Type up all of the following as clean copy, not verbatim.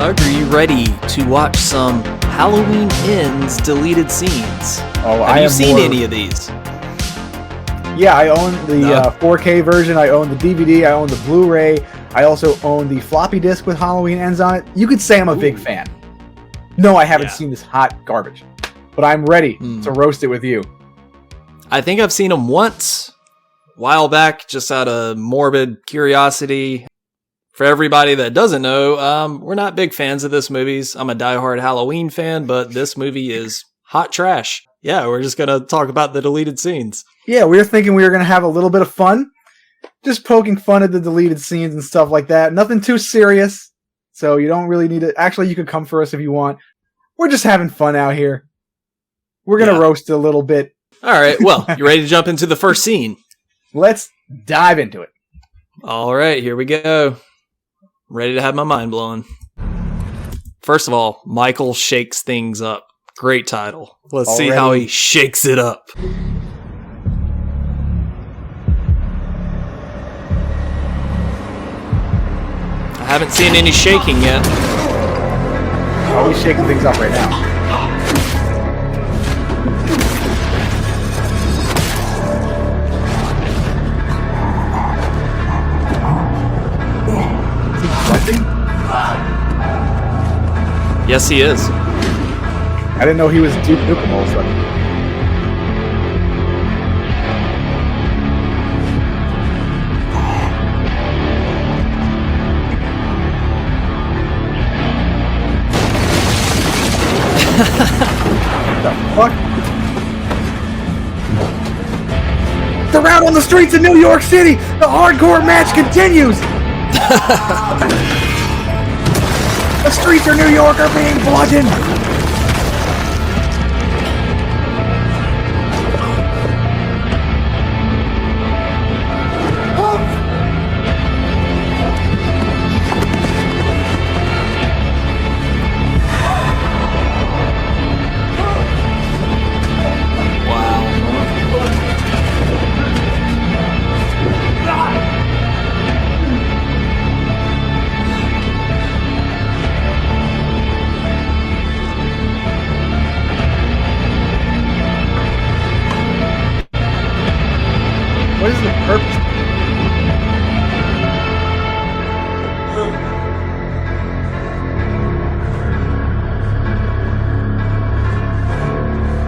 Doug, are you ready to watch some Halloween Ends deleted scenes? Have you seen any of these? Yeah, I own the 4K version. I own the DVD. I own the Blu-ray. I also own the floppy disk with Halloween Ends on it. You could say I'm a big fan. No, I haven't seen this hot garbage, but I'm ready to roast it with you. I think I've seen them once, a while back, just out of morbid curiosity. For everybody that doesn't know, we're not big fans of this movies. I'm a diehard Halloween fan, but this movie is hot trash. Yeah, we're just going to talk about the deleted scenes. Yeah, we were thinking we were going to have a little bit of fun. Just poking fun at the deleted scenes and stuff like that. Nothing too serious. So you don't really need to... Actually, you could come for us if you want. We're just having fun out here. We're going to roast it a little bit. All right, well, you ready to jump into the first scene? Let's dive into it. All right, here we go. Ready to have my mind blown. First of all, Michael shakes things up. Great title. Let's see how he shakes it up. I haven't seen any shaking yet. Oh, he's shaking things up right now. Yes, he is. I didn't know he was Duke Nukem all of a sudden. What the fuck? They're out on the streets of New York City! The hardcore match continues! The streets of New York are being bludgeoned! What is the purpose?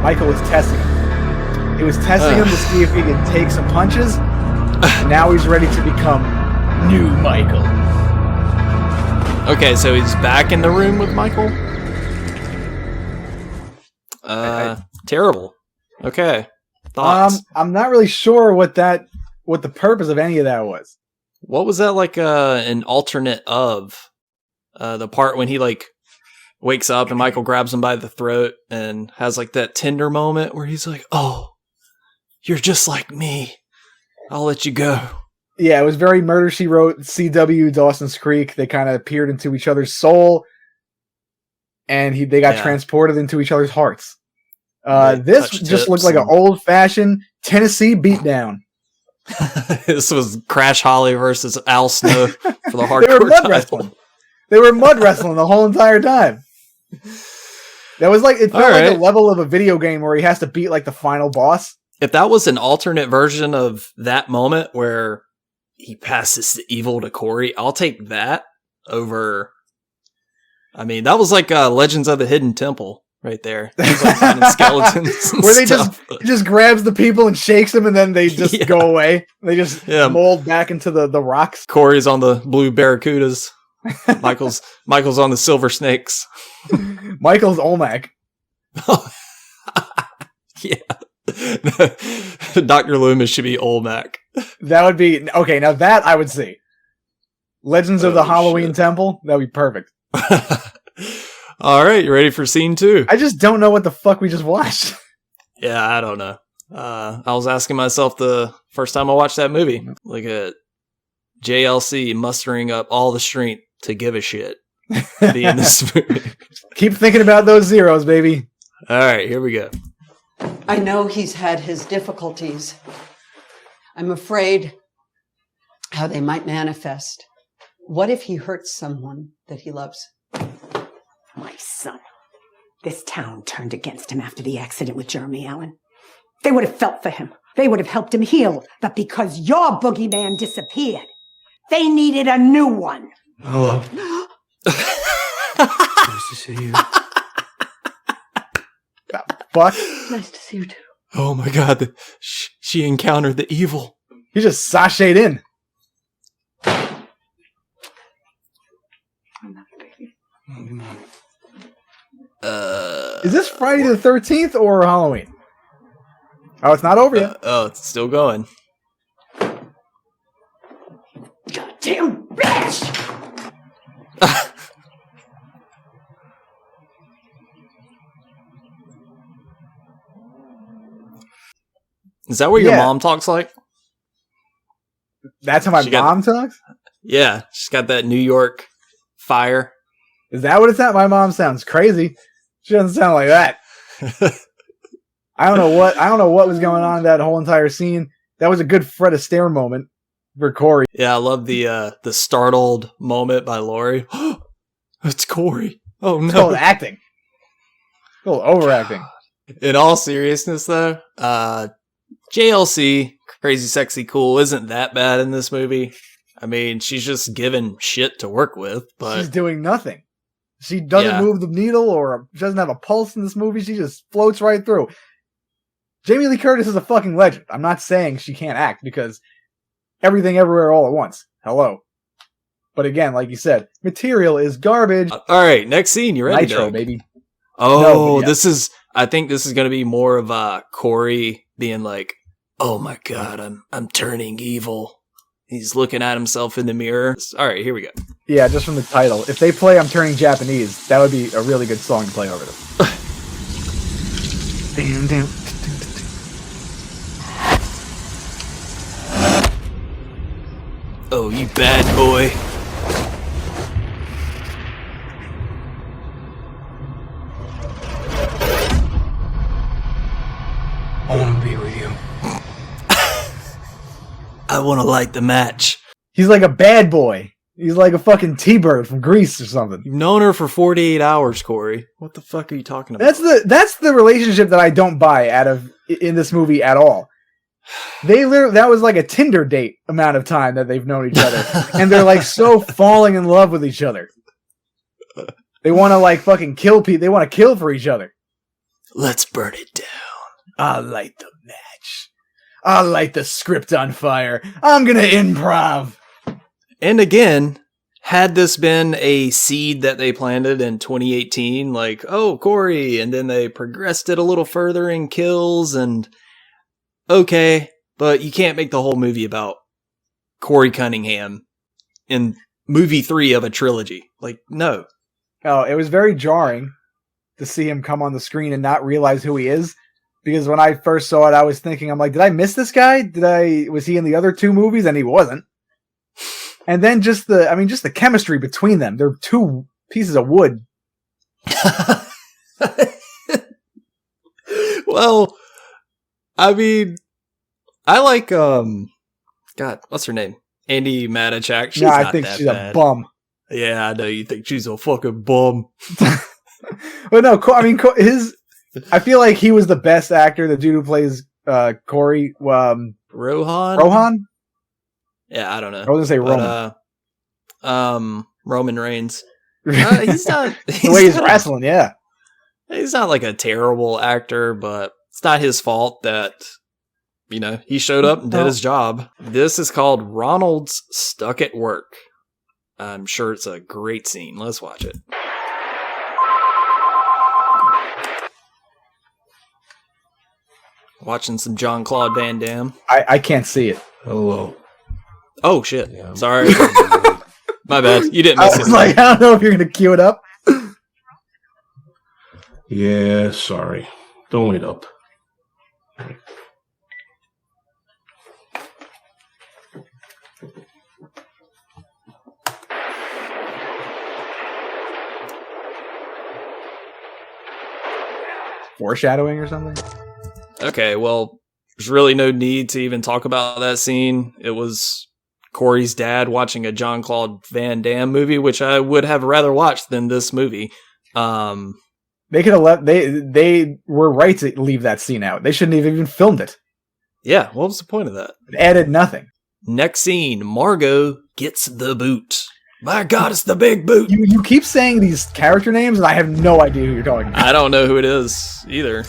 Michael was testing him. He was testing him to see if he could take some punches. And now he's ready to become new Michael. Okay, so he's back in the room with Michael? Terrible. Okay. Thoughts? I'm not really sure what the purpose of any of that was. What was that like an alternate of? The part when he like wakes up and Michael grabs him by the throat and has like that tender moment where he's like, "Oh, you're just like me. I'll let you go." Yeah, it was very Murder, She Wrote, CW, Dawson's Creek. They kind of peered into each other's soul and they got transported into each other's hearts. This just looked like an old-fashioned Tennessee beatdown. This was Crash Holly versus Al Snow for the hardcore They were mud wrestling. They were mud wrestling the whole entire time. That was like, it felt like a level of a video game where he has to beat like the final boss. If that was an alternate version of that moment where he passes the evil to Corey, I'll take that over. I mean, that was like Legends of the Hidden Temple. Right there. Like finding skeletons where they just grabs the people and shakes them and then they just go away. They just mold back into the rocks. Corey's on the blue barracudas. Michael's on the silver snakes. Michael's Olmec. Yeah. Dr. Loomis should be Olmec. That would be okay, now that I would see. Legends of the Halloween Temple, that would be perfect. All right, you ready for scene 2? I just don't know what the fuck we just watched. Yeah, I don't know. I was asking myself the first time I watched that movie. Look at JLC mustering up all the strength to give a shit. Be in this movie. Keep thinking about those zeros, baby. All right, here we go. I know he's had his difficulties. I'm afraid how they might manifest. What if he hurts someone that he loves? My son. This town turned against him after the accident with Jeremy Allen. They would have felt for him. They would have helped him heal. But because your boogeyman disappeared, they needed a new one. Hello. Nice to see you. Fuck. Nice to see you too. Oh my god, she encountered the evil. He just sashayed in. Is this Friday the 13th or Halloween? Oh, it's not over yet. Oh, it's still going. Goddamn bitch! Is that what your Yeah. mom talks like? That's how my She got- mom talks? Yeah, she's got that New York fire. Is that what it's at? My mom sounds crazy. She doesn't sound like that. I don't know what was going on in that whole entire scene. That was a good Fred Astaire moment for Corey. Yeah, I love the startled moment by Lori. It's Corey. Oh It's called no. acting. A little overacting. In all seriousness though, JLC, Crazy Sexy Cool, isn't that bad in this movie. I mean, she's just given shit to work with, but She's doing nothing. She doesn't move the needle or she doesn't have a pulse in this movie. She just floats right through. Jamie Lee Curtis is a fucking legend. I'm not saying she can't act because everything everywhere all at once. Hello. But again, like you said, material is garbage. all right, next scene, you ready? Nitro, Doug? baby. Oh, No, but yeah. I think this is going to be more of Corey being like, "Oh my god, I'm turning evil." He's looking at himself in the mirror. All right, here we go. Yeah, just from the title. If they play I'm Turning Japanese, that would be a really good song to play over them. Damn, damn. Oh, you bad boy. I want to be with you. I want to light the match. He's like a bad boy. He's like a fucking T-Bird from Greece or something. You've known her for 48 hours, Corey. What the fuck are you talking about? That's the relationship that I don't buy in this movie at all. That was like a Tinder date amount of time that they've known each other, and they're like so falling in love with each other. They want to like fucking kill people. They want to kill for each other. Let's burn it down. I'll light the match. I'll light the script on fire. I'm gonna improv. And again, had this been a seed that they planted in 2018, like, oh, Corey, and then they progressed it a little further in kills, and okay, but you can't make the whole movie about Corey Cunningham in movie 3 of a trilogy. Like, no. Oh, it was very jarring to see him come on the screen and not realize who he is. Because when I first saw it, I was thinking, I'm like, did I miss this guy? Was he in the other two movies? And he wasn't. And then just the chemistry between them. They're two pieces of wood. Well, I mean, I like, God, what's her name? Andy Matichak. She's I not think that she's bad. a bum. Yeah, I know you think she's a fucking bum. But no, I feel like he was the best actor, the dude who plays Corey. Rohan? Rohan? Yeah, I don't know. I was going to say Roman. Roman Reigns. He's not. The way he's wrestling, yeah. He's not like a terrible actor, but it's not his fault that, he showed up and did his job. This is called Ronald's Stuck at Work. I'm sure it's a great scene. Let's watch it. Watching some Jean-Claude Van Damme. I can't see it. Hello. Oh, shit. Yeah. Sorry. My bad. You didn't I miss was it. like, I don't know if you're going to cue it up. Yeah, sorry. Don't wait up. Foreshadowing or something? Okay, well, there's really no need to even talk about that scene. It was Corey's dad watching a Jean-Claude Van Damme movie, which I would have rather watched than this movie. They could have left. They were right to leave that scene out. They shouldn't have even filmed it. Yeah, what was the point of that? It added nothing. Next scene, Margot gets the boot. My God, it's the big boot. You keep saying these character names, and I have no idea who you're talking about. I don't know who it is either.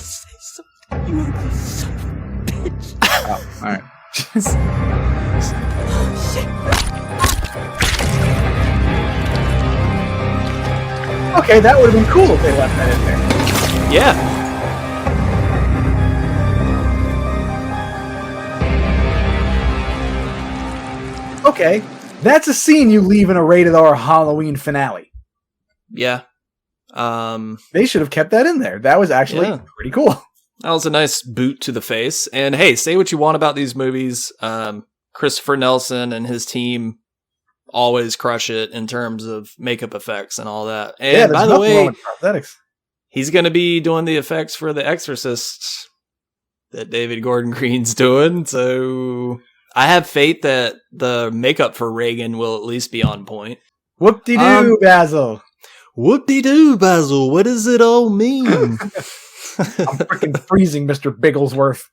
Oh, all right. Okay, that would have been cool if they left that in there. Yeah. Okay, that's a scene you leave in a rated R Halloween finale. Yeah. They should have kept that in there. That was actually pretty cool. That was a nice boot to the face. And hey, say what you want about these movies. Christopher Nelson and his team always crush it in terms of makeup effects and all that. And by the way, prosthetics. He's going to be doing the effects for The Exorcist that David Gordon Green's doing. So I have faith that the makeup for Reagan will at least be on point. Whoop-de-doo, Basil. Whoop-de-doo, Basil. What does it all mean? I'm freaking freezing, Mr. Bigglesworth.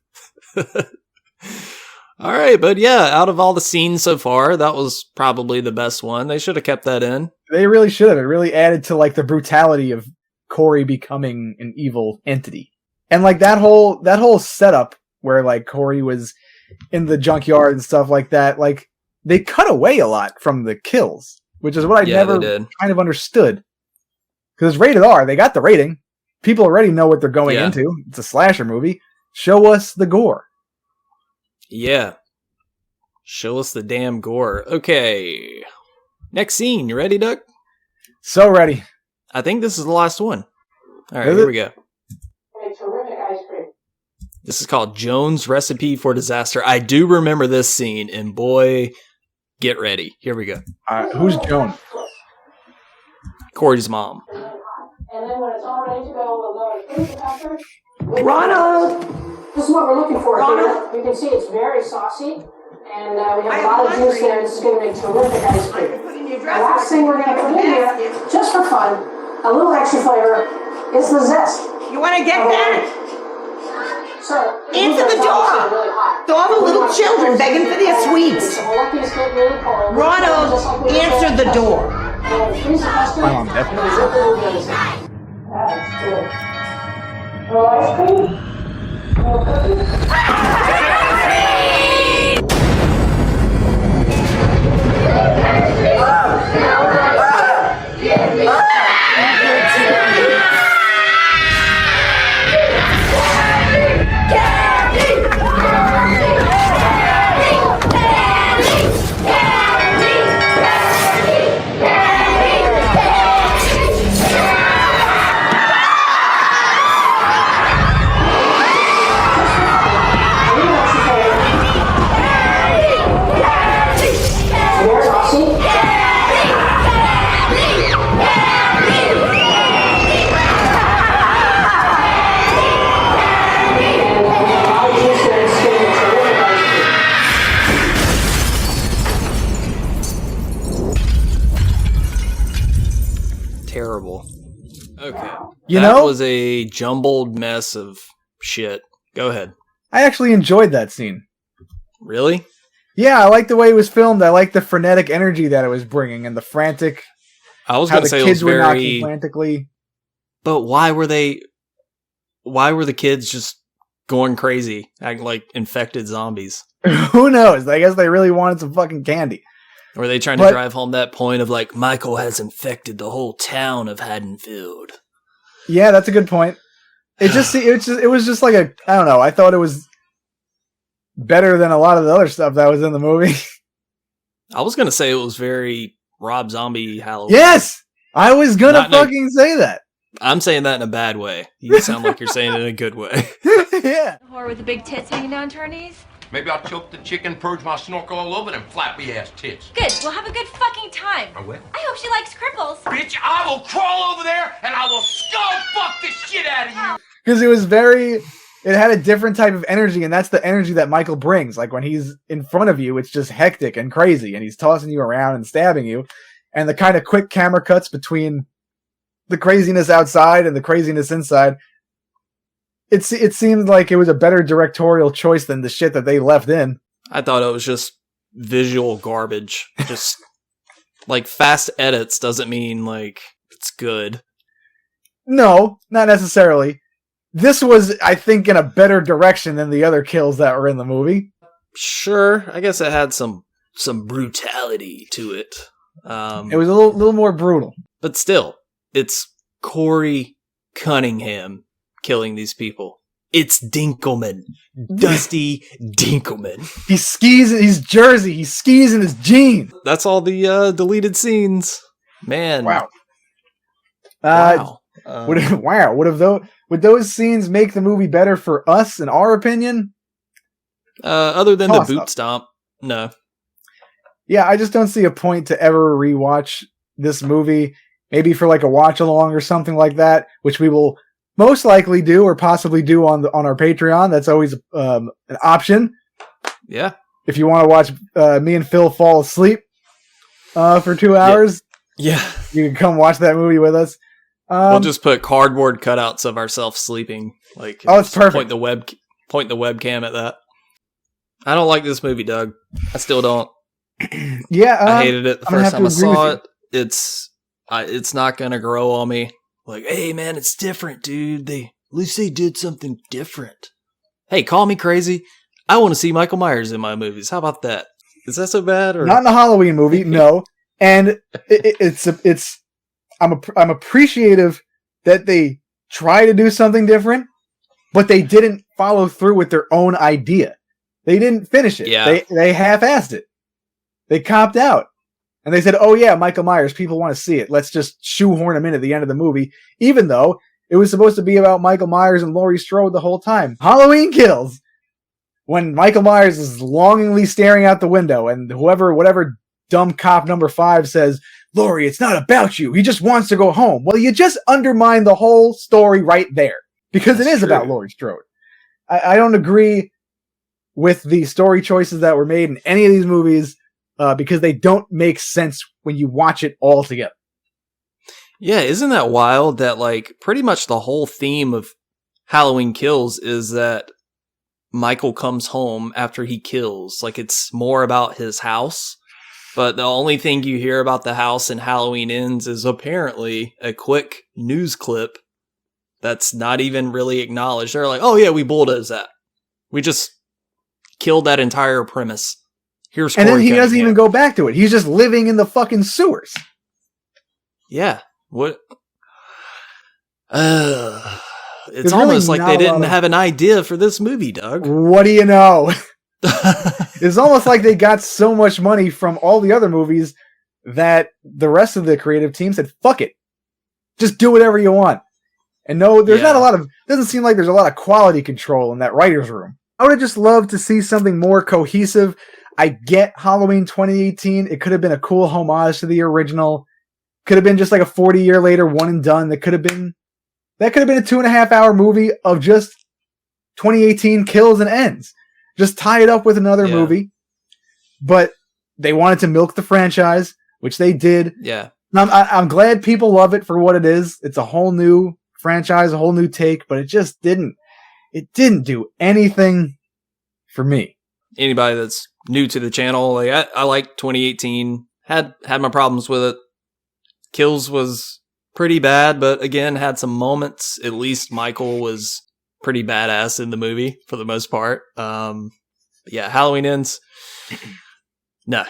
All right, but yeah, out of all the scenes so far, that was probably the best one. They should have kept that in. They really should have. It really added to like the brutality of Corey becoming an evil entity. And like that whole setup where like Corey was in the junkyard and stuff like that, like they cut away a lot from the kills, which is what I never kind of understood. Because it's rated R, they got the rating. People already know what they're going into. It's a slasher movie. Show us the gore. Yeah. Show us the damn gore. Okay. Next scene. You ready, Doug? So ready. I think this is the last one. All right, here we go. Terrific ice cream. This is called Joan's Recipe for Disaster. I do remember this scene, and boy, get ready. Here we go. Who's Joan? Corey's mom. And then when it's all ready to go, we'll go to freeze after. Ronald! This is what we're looking for here. You can see it's very saucy. And we have a lot of juice there. This is going to make terrific ice cream. The last thing we're going to put in here, just for fun, a little extra flavor, is the zest. You want to get that? So, Answer the door! To all the little children begging for their sweets. Ronald, answer the door. My mom definitely said. That's good. Well, ice cream? No cookies? Terrible. Okay. That was a jumbled mess of shit. Go ahead. I actually enjoyed that scene. Really? Yeah, I like the way it was filmed. I like the frenetic energy that it was bringing and the frantic. I was going to say the it was kids were very knocking frantically. But why were the kids just going crazy, acting like infected zombies? Who knows? I guess they really wanted some fucking candy. Or were they trying to drive home that point of like, Michael has infected the whole town of Haddonfield? Yeah, that's a good point. It was just like I don't know. I thought it was better than a lot of the other stuff that was in the movie. I was gonna say it was very Rob Zombie Halloween. Yes, I was gonna say that. I'm saying that in a bad way. You sound like you're saying it in a good way. Yeah. Whore with the big tits hanging down to her knees. Maybe I'll choke the chicken, purge my snorkel all over them flappy ass tits. Good. We'll have a good fucking time. I will. I hope she likes cripples. Bitch, I will crawl over there and I will skull fuck the shit out of you. Because it had a different type of energy, and that's the energy that Michael brings. Like when he's in front of you, it's just hectic and crazy, and he's tossing you around and stabbing you. And the kind of quick camera cuts between the craziness outside and the craziness inside. It seemed like it was a better directorial choice than the shit that they left in. I thought it was just visual garbage. Just like fast edits doesn't mean like it's good. No, not necessarily. This was, I think, in a better direction than the other kills that were in the movie. Sure, I guess it had some brutality to it. It was a little more brutal. But still, it's Corey Cunningham killing these people. It's Dinkelman. Dusty Dinkelman. He skis in his jersey. He skis in his jeans. That's all the deleted scenes. Man. Wow. Wow. Would those scenes make the movie better for us, in our opinion? Other than Toss the boot up. stomp, no. Yeah, I just don't see a point to ever rewatch this movie. Maybe for like a watch along or something like that, which we will most likely do or possibly do on our Patreon. That's always an option. Yeah. If you want to watch me and Phil fall asleep for 2 hours, Yeah. you can come watch that movie with us. We'll just put cardboard cutouts of ourselves sleeping. Like, Oh, it's just perfect. Point the webcam at that. I don't like this movie, Doug. I still don't. Yeah, I hated it the I'm gonna first have time I to agree saw with it. It's not gonna grow on me. Like, hey man, it's different, dude. At least they did something different. Hey, call me crazy. I want to see Michael Myers in my movies. How about that? Is that so bad? Or Not in the Halloween movie, no. And I'm appreciative that they try to do something different, but they didn't follow through with their own idea. They didn't finish it. Yeah. They half-assed it. They copped out. And they said, oh yeah, Michael Myers, people want to see it. Let's just shoehorn him in at the end of the movie, even though it was supposed to be about Michael Myers and Laurie Strode the whole time. Halloween Kills! When Michael Myers is longingly staring out the window and whatever dumb cop number 5 says, Laurie, it's not about you. He just wants to go home. Well, you just undermine the whole story right there. Because That's it is true. about Laurie Strode. I don't agree with the story choices that were made in any of these movies because they don't make sense when you watch it all together. Yeah, isn't that wild that like pretty much the whole theme of Halloween Kills is that Michael comes home after he kills. Like it's more about his house. But the only thing you hear about the house in Halloween Ends is apparently a quick news clip that's not even really acknowledged. They're like, oh yeah, we bulldozed that. We just killed that entire premise. Here's And then Corey he doesn't Cunningham. even go back to it. He's just living in the fucking sewers. Yeah. What? It's There's really almost like not they a didn't lot of- have an idea for this movie, Doug. What do you know? It's almost like they got so much money from all the other movies that the rest of the creative team said, fuck it. Just do whatever you want. And no, there's not a lot of, doesn't seem like there's a lot of quality control in that writer's room. I would have just loved to see something more cohesive. I get Halloween 2018. It could have been a cool homage to the original. Could have been just like a 40-year later one and done. That could have been a 2.5 hour movie of just 2018 kills and ends. Just tie it up with another movie. But they wanted to milk the franchise, which they did. Yeah. I'm glad people love it for what it is. It's a whole new franchise, a whole new take, but it just didn't do anything for me. Anybody that's new to the channel, like I like 2018. Had my problems with it. Kills was pretty bad, but again, had some moments. At least Michael was pretty badass in the movie for the most part. Yeah, Halloween Ends. No.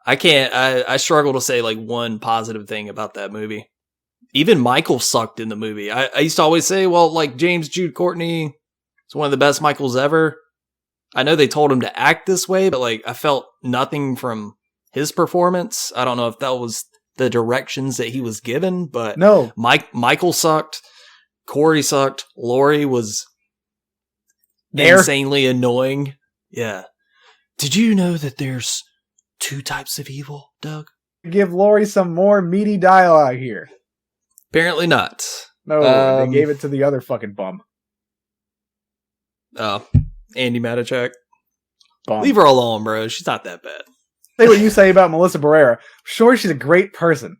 I can't. I struggle to say like one positive thing about that movie. Even Michael sucked in the movie. I used to always say, well, like James Jude Courtney is one of the best Michaels ever. I know they told him to act this way, but like I felt nothing from his performance. I don't know if that was the directions that he was given, but no. Michael sucked. Corey sucked. Laurie was There. insanely annoying. Yeah. Did you know that there's 2 types of evil, Doug? Give Laurie some more meaty dialogue here. Apparently not. No, they gave it to the other fucking bum. Oh, Andy Matichak. Bum. Leave her alone, bro. She's not that bad. Say what you say about Melissa Barrera. Sure, she's a great person.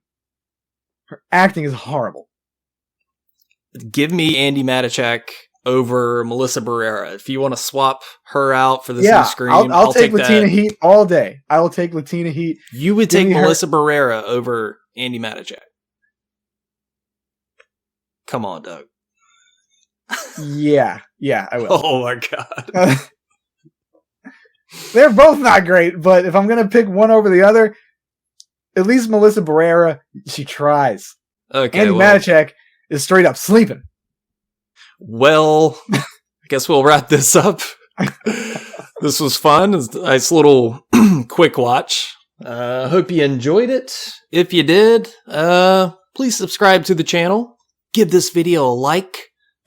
Her acting is horrible. Give me Andy Matichak over Melissa Barrera. If you want to swap her out for this new Scream, I'll take Latina that. Heat all day. I will take Latina Heat. You would take Melissa Barrera over Andy Matichak. Come on, Doug. Yeah, I will. Oh my god. They're both not great, but if I'm gonna pick one over the other, at least Melissa Barrera, she tries. Okay, Andy Matichak is straight up sleeping. Well, I guess we'll wrap this up. This was fun. It's a nice little quick watch. Hope you enjoyed it. If you did, please subscribe to the channel. Give this video a like.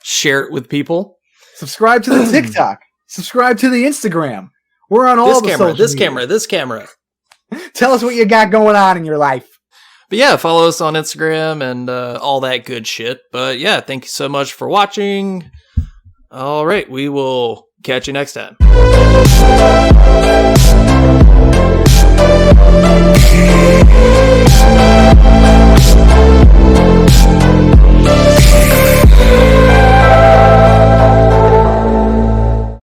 Share it with people. Subscribe to the TikTok. Subscribe to the Instagram. We're on all this camera. Tell us what you got going on in your life. But yeah, follow us on Instagram and all that good shit. But yeah, thank you so much for watching. All right, we will catch you next time.